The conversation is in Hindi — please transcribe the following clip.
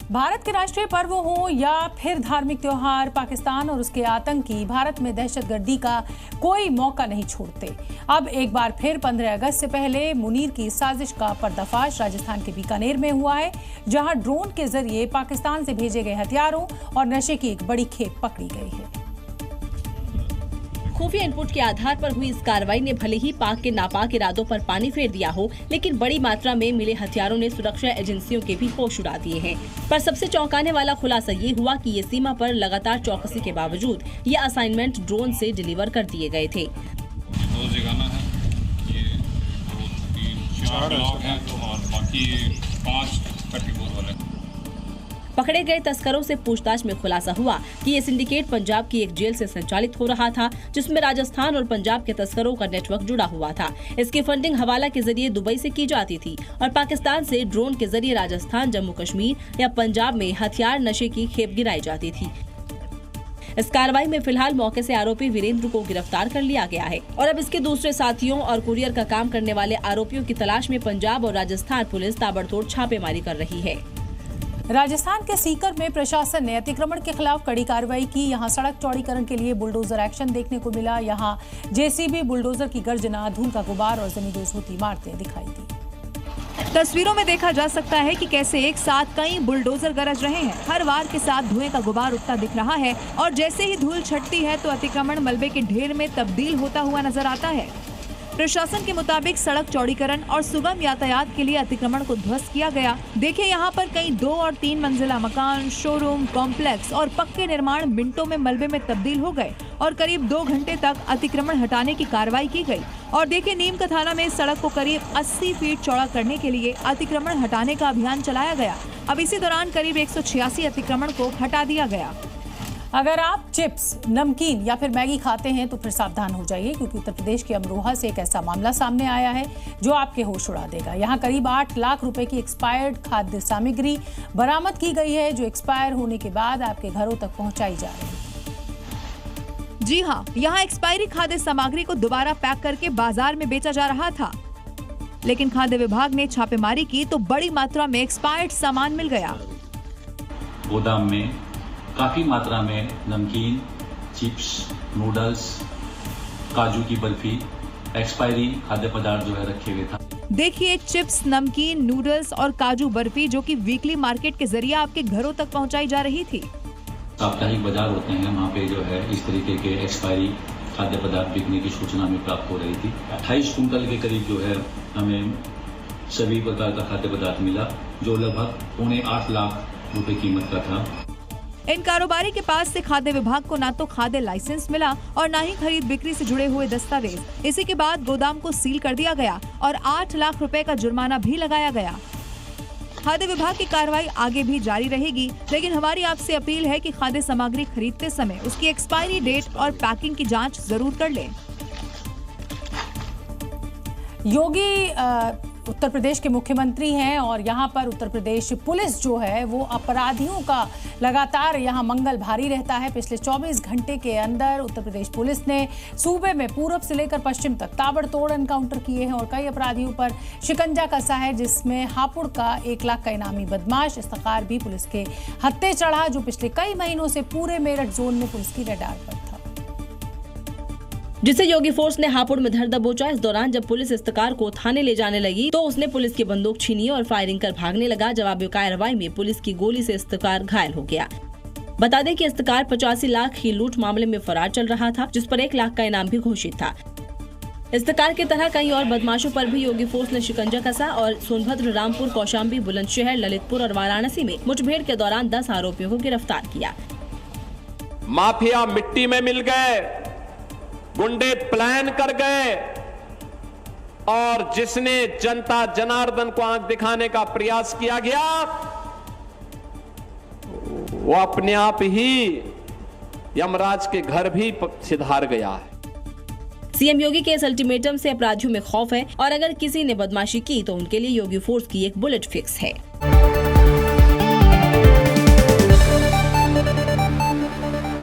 भारत के राष्ट्रीय पर्व हो या फिर धार्मिक त्योहार, पाकिस्तान और उसके आतंकी भारत में दहशतगर्दी का कोई मौका नहीं छोड़ते। अब एक बार फिर 15 अगस्त से पहले मुनीर की साजिश का पर्दाफाश राजस्थान के बीकानेर में हुआ है, जहां ड्रोन के जरिए पाकिस्तान से भेजे गए हथियारों और नशे की एक बड़ी खेप पकड़ी गई है। खुफिया इनपुट के आधार पर हुई इस कार्रवाई ने भले ही पाक के नापाक इरादों पर पानी फेर दिया हो, लेकिन बड़ी मात्रा में मिले हथियारों ने सुरक्षा एजेंसियों के भी होश उड़ा दिए हैं। पर सबसे चौंकाने वाला खुलासा ये हुआ कि ये सीमा पर लगातार चौकसी के बावजूद ये असाइनमेंट ड्रोन से डिलीवर कर दिए गए थे। दो जगह है, ये 2-3-4 ब्लॉक हैं और बाकी 5 34 वाले। पकड़े गए तस्करों से पूछताछ में खुलासा हुआ कि ये सिंडिकेट पंजाब की एक जेल से संचालित हो रहा था, जिसमें राजस्थान और पंजाब के तस्करों का नेटवर्क जुड़ा हुआ था। इसकी फंडिंग हवाला के जरिए दुबई से की जाती थी और पाकिस्तान से ड्रोन के जरिए राजस्थान, जम्मू कश्मीर या पंजाब में हथियार नशे की खेप गिराई जाती थी। इस कार्रवाई में फिलहाल मौके से आरोपी वीरेंद्र को गिरफ्तार कर लिया गया है और अब इसके दूसरे साथियों और कुरियर का काम करने वाले आरोपियों की तलाश में पंजाब और राजस्थान पुलिस ताबड़तोड़ छापेमारी कर रही है। राजस्थान के सीकर में प्रशासन ने अतिक्रमण के खिलाफ कड़ी कार्रवाई की। यहां सड़क चौड़ीकरण के लिए बुलडोजर एक्शन देखने को मिला। यहां जेसीबी, बुलडोजर की गर्जना, धूल का गुबार और जमींदोज होती इमारतें दिखाई दी। तस्वीरों में देखा जा सकता है कि कैसे एक साथ कई बुलडोजर गरज रहे हैं। हर वार के साथ धुएं का गुबार उठता दिख रहा है और जैसे ही धूल छटती है तो अतिक्रमण मलबे के ढेर में तब्दील होता हुआ नजर आता है। प्रशासन के मुताबिक सड़क चौड़ीकरण और सुगम यातायात के लिए अतिक्रमण को ध्वस्त किया गया। देखिए यहाँ पर कई 2 और 3 मंजिला मकान, शोरूम, कॉम्प्लेक्स और पक्के निर्माण मिनटों में मलबे में तब्दील हो गए और करीब 2 घंटे तक अतिक्रमण हटाने की कार्रवाई की गई। और देखिए नीम का थाना में सड़क को करीब 80 फीट चौड़ा करने के लिए अतिक्रमण हटाने का अभियान चलाया गया। अब इसी दौरान करीब 186 अतिक्रमण को हटा दिया गया। अगर आप चिप्स, नमकीन या फिर मैगी खाते हैं तो फिर सावधान हो जाइए, क्योंकि उत्तर प्रदेश के अमरोहा से एक ऐसा मामला सामने आया है जो आपके होश उड़ा देगा। यहाँ करीब 8 लाख रुपए की एक्सपायर्ड खाद्य सामग्री बरामद की गई है, जो एक्सपायर होने के बाद आपके घरों तक पहुंचाई जा रही है। जी हाँ, यहाँ एक्सपायरी खाद्य सामग्री को दोबारा पैक करके बाजार में बेचा जा रहा था, लेकिन खाद्य विभाग ने छापेमारी की तो बड़ी मात्रा में एक्सपायर्ड सामान मिल गया। गोदाम में काफी मात्रा में नमकीन, चिप्स, नूडल्स, काजू की बर्फी, एक्सपायरी खाद्य पदार्थ जो है रखे हुए था। देखिए चिप्स, नमकीन, नूडल्स और काजू बर्फी जो कि वीकली मार्केट के जरिए आपके घरों तक पहुंचाई जा रही थी। साप्ताहिक बाजार होते हैं, वहाँ पे जो है इस तरीके के एक्सपायरी खाद्य पदार्थ बिकने की सूचना हमें प्राप्त हो रही थी। 28 कुंटल के करीब जो है हमें सभी प्रकार का खाद्य पदार्थ मिला, जो लगभग 8.25 लाख रुपए कीमत का था। इन कारोबारी के पास से खाद्य विभाग को ना तो खाद्य लाइसेंस मिला और ना ही खरीद बिक्री से जुड़े हुए दस्तावेज। इसी के बाद गोदाम को सील कर दिया गया और 8 लाख रुपए का जुर्माना भी लगाया गया। खाद्य विभाग की कार्रवाई आगे भी जारी रहेगी, लेकिन हमारी आपसे अपील है कि खाद्य सामग्री खरीदते समय उसकी एक्सपायरी डेट और पैकिंग की जांच जरूर कर लें। योगी उत्तर प्रदेश के मुख्यमंत्री हैं और यहाँ पर उत्तर प्रदेश पुलिस जो है वो अपराधियों का लगातार यहाँ मंगल भारी रहता है। पिछले 24 घंटे के अंदर उत्तर प्रदेश पुलिस ने सूबे में पूरब से लेकर पश्चिम तक ताबड़तोड़ एनकाउंटर किए हैं और कई अपराधियों पर शिकंजा कसा है, जिसमें हापुड़ का 1 लाख का इनामी बदमाश इफ्तिखार भी पुलिस के हत्थे चढ़ा, जो पिछले कई महीनों से पूरे मेरठ जोन में पुलिस की रडार पर था, जिसे योगी फोर्स ने हापुड़ में धर दबोचा। इस दौरान जब पुलिस इफ्तिकार को थाने ले जाने लगी तो उसने पुलिस की बंदूक छीनी और फायरिंग कर भागने लगा। जवाबी कार्रवाई में पुलिस की गोली से इफ्तिकार घायल हो गया। बता दें कि इफ्तिकार 85 लाख की लूट मामले में फरार चल रहा था, जिस पर 1 लाख का इनाम भी घोषित था। इफ्तिकार की तरह कई और बदमाशों पर भी योगी फोर्स ने शिकंजा कसा और सोनभद्र, रामपुर, कौशाम्बी, बुलंदशहर, ललितपुर और वाराणसी में मुठभेड़ के दौरान 10 आरोपियों को गिरफ्तार किया। माफिया मिट्टी में मिल गए, गुंडे प्लान कर गए और जिसने जनता जनार्दन को आंख दिखाने का प्रयास किया गया वो अपने आप ही यमराज के घर भी सिधार गया है। सीएम योगी के इस अल्टीमेटम से अपराधियों में खौफ है और अगर किसी ने बदमाशी की तो उनके लिए योगी फोर्स की एक बुलेट फिक्स है।